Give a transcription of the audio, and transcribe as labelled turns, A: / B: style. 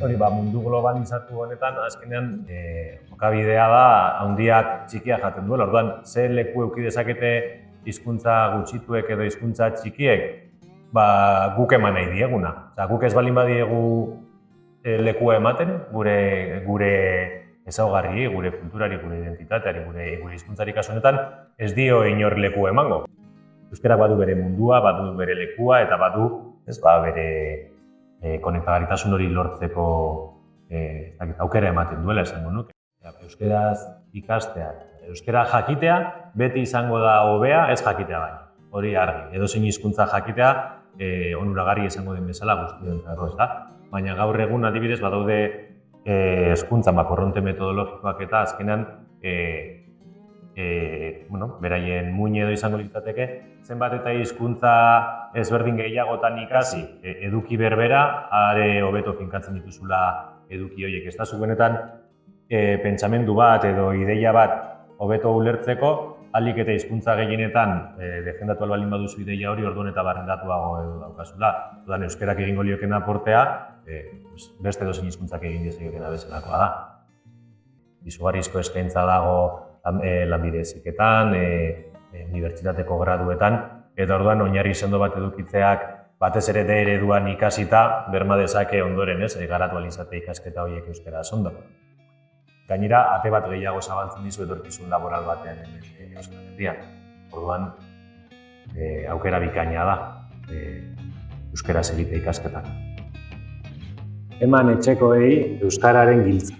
A: Hori, mundu globalizatu honetan, azkenean, jokabidea da, handiak txikiak jaten duela. Orduan, ze leku eduki dezakete hizkuntza gutxituek edo hizkuntza txikiek, guk eman nahi dieguna. Guk ez balin badiegu lekua ematen, gure ezaugarri, gure kulturari, gure identitateari, gure hizkuntzari kasu honetan, ez dio inor leku emango. Euskarak badu bere mundua, badu bere lekua eta badu bere konektagarritasun hori lortzeko aukera ematen duela esango nuke. Euskaraz ikastea, euskara jakitea beti izango da hobea, ez jakitea baina. Hori argi, edozein hizkuntza jakitea onuragarri izango den bezala guztientzako, ez da? Baina gaur egun adibidez badaude hezkuntzan korronte metodologikoak eta azkenean beraien muin edo izango litzateke, zenbat eta hizkuntza ezberdin gehiagotan ikasi eduki berbera, are hobeto finkatzen dituzula eduki horiek. Ez da zu benetan pentsamendu bat edo ideia bat hobeto ulertzeko, ahalik eta hizkuntza gehienetan defendatu albaldin baduzu ideia hori orduan eta barrendatuago edo daukazula. Orduan euskarak egingo lioken aportea, beste edozein hizkuntzak egin dezaketena bezalakoa da. Izugarrizko eskaintza dago lanbide heziketan, unibertsitateko graduetan, eta orduan oinarri sendo bat edukitzeak batez ere D ereduan ikasita berma dezake ondoren, garatu ahal izate ikasketa horiek euskaraz ondo. Gainera, ate bat gehiago zabaltzen dizu etorkizun laboral batean Euskal Herrian. Orduan, aukera bikaina da euskaraz egite ikasketak. Eman etxekoei euskararen giltza.